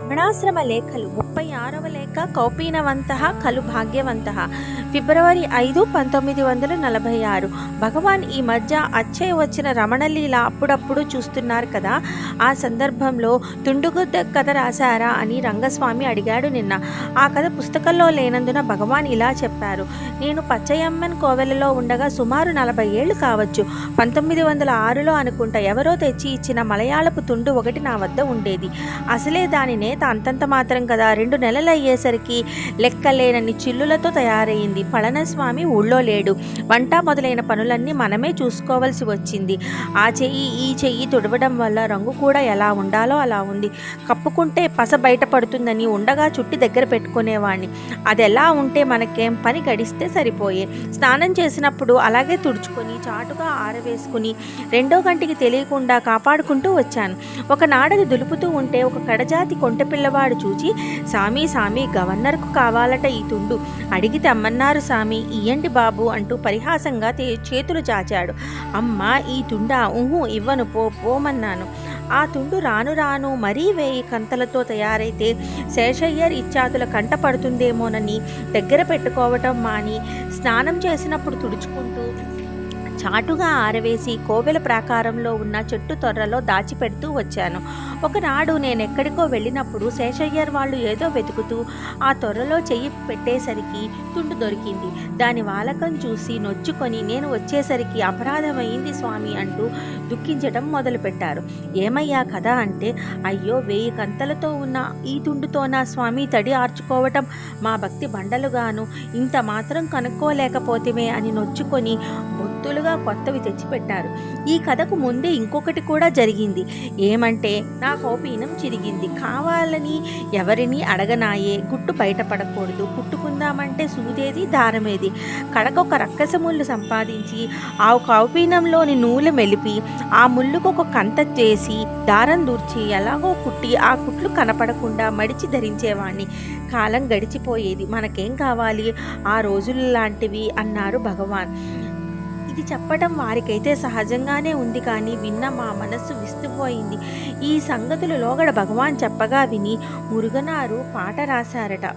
రమణాశ్రమ లేఖలు 36వ లేఖ కౌపీనవంతః ఖలు భాగ్యవంతః ఫిబ్రవరి 5, 1946. భగవాన్ ఈ మధ్య అచ్చయ్య వచ్చిన రమణలీల అప్పుడప్పుడు చూస్తున్నారు కదా, ఆ సందర్భంలో తుండుగుద్ద కథ రాశారా అని రంగస్వామి అడిగాడు నిన్న. ఆ కథ పుస్తకంలో లేనందున భగవాన్ ఇలా చెప్పారు. నేను పచ్చయమ్మన్ కోవెలలో ఉండగా సుమారు 40 ఏళ్ళు కావచ్చు. 1906లో అనుకుంటా ఎవరో తెచ్చి ఇచ్చిన మలయాళపు తుండు ఒకటి నా వద్ద ఉండేది. అసలే దాని నేత అంతంత మాత్రం కదా. 2 నెలలు అయ్యేసరికి లెక్కలేనన్ని చిల్లులతో తయారైంది. పళనస్వామి ఊళ్ళో లేడు. వంట మొదలైన పనులన్నీ మనమే చూసుకోవలసి వచ్చింది. ఆ చెయ్యి ఈ చెయ్యి తుడవడం వల్ల రంగు కూడా ఎలా ఉండాలో అలా ఉంది. కప్పుకుంటే పస బయటపడుతుందని ఉండగా చుట్టి దగ్గర పెట్టుకునేవాణ్ణి. అది ఎలా ఉంటే మనకేం, పని గడిస్తే సరిపోయే. స్నానం చేసినప్పుడు అలాగే తుడుచుకొని చాటుగా ఆరవేసుకుని 2వ గంటకి తెలియకుండా కాపాడుకుంటూ వచ్చాను. ఒకనాడది దులుపుతూ ఉంటే ఒక కడజాతి కొంటె పిల్లవాడు చూచి, సామి సామి గవర్నర్కు కావాలట ఈ తుండు, అడిగి తెమ్మన్నారు సామి, ఇయ్యండి బాబు అంటూ పరిహాసంగా చేతులు చాచాడు. అమ్మ ఈ తుండా, ఇవ్వను పోమన్నాను. ఆ తుండు రాను రాను మరీ 1000 కంతలతో తయారైతే శేషయ్యర్ ఇచ్చాతుల కంట పడుతుందేమోనని దగ్గర పెట్టుకోవటం మాని స్నానం చేసినప్పుడు తుడుచుకుంటూ చాటుగా ఆరవేసి కోవెల ప్రాకారంలో ఉన్న చెట్టు తొర్రలో దాచిపెడుతూ వచ్చాను. ఒకనాడు నేనెక్కడికో వెళ్ళినప్పుడు శేషయ్యర్ వాళ్ళు ఏదో వెతుకుతూ ఆ తొర్రలో చెయ్యి పెట్టేసరికి తుండు దొరికింది. దాని వాలకం చూసి నొచ్చుకొని నేను వచ్చేసరికి అపరాధమైంది స్వామి అంటూ దుఃఖించటం మొదలుపెట్టారు. ఏమయ్యా కదా అంటే, అయ్యో 1000 కంతలతో ఉన్న ఈ తుండుతోనా స్వామి తడి ఆర్చుకోవటం, మా భక్తి బండలుగాను ఇంత మాత్రం కనుక్కోలేకపోతేమే అని నొచ్చుకొని బొత్తులుగా కొత్తవి తెచ్చిపెట్టారు. ఈ కథకు ముందే ఇంకొకటి కూడా జరిగింది. ఏమంటే నా కౌపీనం చిరిగింది. కావాలని ఎవరిని అడగనాయే. గుట్టు బయటపడకూడదు. కుట్టుకుందామంటే సూదేది దారమేది. కడకొక రక్కస ముళ్ళు సంపాదించి ఆ కౌపీనంలోని నూలు మెలిపి ఆ ముళ్ళుకు ఒక కంత చేసి దారం దూర్చి ఎలాగో కుట్టి ఆ కుట్లు కనపడకుండా మడిచి ధరించేవాణ్ణి. కాలం గడిచిపోయేది. మనకేం కావాలి, ఆ రోజులు లాంటివి అన్నారు భగవాన్. ఇది చెప్పటం వారికైతే సహజంగానే ఉంది, కానీ విన్న మా మనస్సు విస్తుపోయింది. ఈ సంగతులు లోగడ భగవాన్ చెప్పగా విని మురుగనారు పాట రాశారట.